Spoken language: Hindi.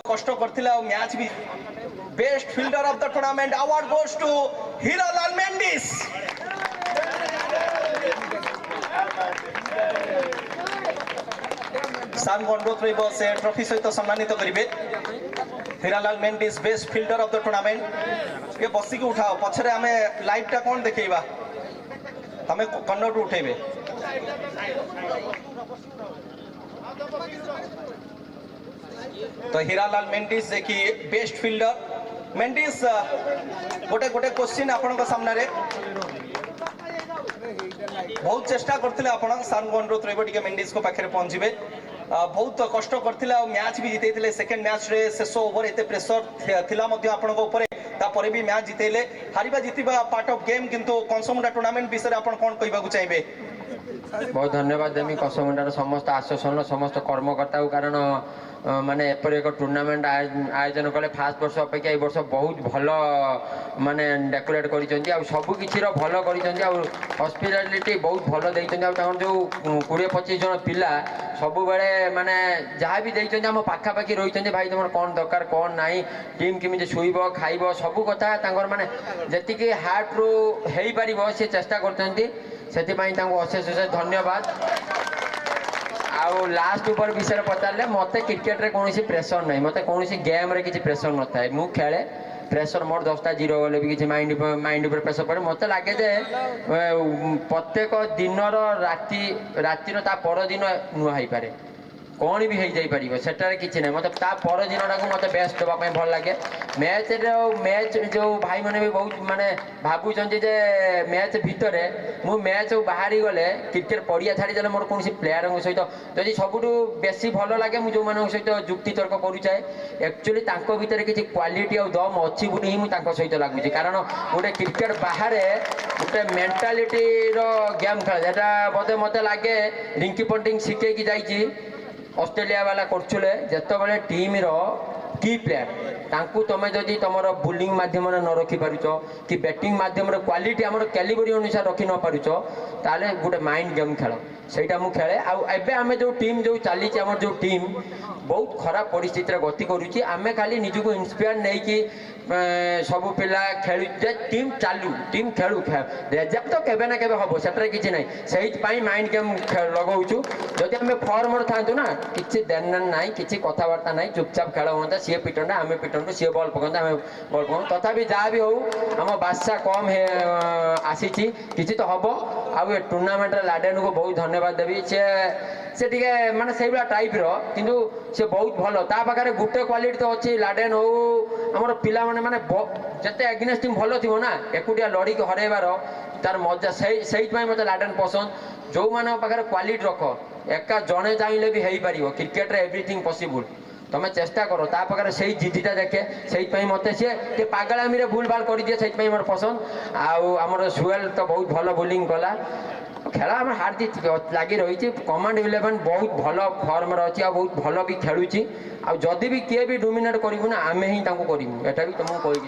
कष्ट करथिला मैच भी best fielder of the tournament award goes to Hiralal Mendis. सान अनुरोध रही से ट्रॉफी सहित सम्मानित करेंगे Hiralal Mendis best fielder of the tournament. ये बसिक उठाओ पछरे आम लाइवटा कौन देखा तमें कन्नड़ उठेबे तो हीरालाल मेंडिस जे कि बेस्ट फील्डर मेंडिस गोटे गोटे क्वेश्चन आपण सामने बहुत चेष्टा करते आपण सार अनुरोध रही मेंडिस को पाखे पहुंचे बहुत कष्ट करते मैच भी जीते सेकेंड मैच रे शेष ओवर एत प्रेसर थिला तापर भी मैच जीतेले हारिबा जीतिबा पार्ट ऑफ गेम किंतु कंसमुंडा टूर्नामेंट विषय आपण कोन कहबाकू चाहिबे। बहुत धन्यवाद देमी कसमुंडार समस्त आसोसन समस्त कर्मकर्ता कारण माने एपर एक टूर्नामेंट आयोजन कले फास्ट वर्ष अपेक्षा ए वर्ष बहुत भल माने डेकोरेट करिसेंती आ सब किछि रो भल करिसेंती आ हॉस्पिटैलिटी बहुत भल देइसेंती आ जो 20-25 जन पिला सब बेले माने जहाँ भी देइसेंती हम पाखा पाखी रहिसेंती भाई तुमर कोन दरकार कोन नाही टीम केमिति सुइबो खाइबो सब कथा तांगर माने जतिके हार्ट रो हेई परिबो से चेष्टा करतेंती सेति पई तांको अशेष अशेष धन्यवाद। आउ लास्ट ऊपर विषय पचारे मत क्रिकेट रे कौन प्रेसर ना मत कौन गेम रे किसी प्रेसर न था मु खेले प्रेसर मोर 10टा 0 गले भी किसी माइंड ऊपर प्रेसर पड़े मत लगे जे प्रत्येक दिन रातिर ता पर दिन नुआ हो पारे कौन भी हो जापर सेटार किसी ना मतलब ता पर दिन मत बेस्ट देवाई भल लगे मैच जो भाई मैंने भी बहुत माने भावुं जे मैच भितर मु मैच बाहरी गले क्रिकेट पड़िया छाड़ी देले मोर कौन प्लेयर सहित जदि सबुठ बेसी भल लगे मुझे सहित जुक्ति तर्क करुचाए एक्चुअली भितर किसी क्वालिटी और दम अच्छी बोली ही मुझे सहित लगुच कारण गोटे क्रिकेट बाहर गोटे मेंटालिटी गेम खेल बोधे मत लगे रिंकी पंटिंग शिखेकी जाइए ऑस्ट्रेलिया वाला करछुले जेतेबेले टीम रो की प्लेयर तांकू तमे जदि तुम बोलिंग माध्यम न रखी पारुच कि बैटिंग माध्यम क्वालिटी आम कैलिबरी अनुसार रखी न पारुच ताले गोटे माइंड गेम खेल सेटा मु खेले आबे आमे जो टीम जो चली जो टीम बहुत खराब परिस्थिति रे गति करूची आमे खाली निजको इंस्पायर नहीं कि सब पिला खेलु टीम चालू टीम खेलु रिजल्ट तो केबे ना केबे हबो सेटरे किछि नै सही पाई माइंड गेम लगाउछु जदि आमे फॉर्म रे थांतु ना किछि देनन नाही किछि कथावार्ता नाही चुपचाप खेल होता सी पिटंडा आमे पिटंडु सी बॉल पकंदा आमे बॉल पकंदु तथापि जा भी हो हम बादशाह कम है आसीछि किछि तो हबो आ टूर्नामेंट रे लाडेन को बहुत धन्यवाद देबी से टिके माने सेही वाला टाइप रो किंतु से बहुत भलो ता पाखरे गुटे क्वालिटी तो अछि लाडेन हो हमर पिला माने जते अगेंस्ट टीम भलो थिबो ना एकुटिया लड़ी के हरेबार तार मजा सही मत लाडेन पसंद जो मान पाखे क्वालिटी रख एका जड़े चाहिए भी हो पार क्रिकेट रे एवरीथिंग पॉसिबल तुम्हें चेष्टा करो ता पाखे से जिद्दीटा देखे से मत सी पागलामी भूल भाल कर दिए से मोर पसंद आमर सुएल तो बहुत भल बोलिंग कला खेल आम हार जीत लगी रही कमांड 11 बहुत भल फर्म अच्छी आ बहुत भल भी खेलुची आदि भी किए भी डोमिनेट करूँ ना आम ही करूँ एटा भी तुमको कही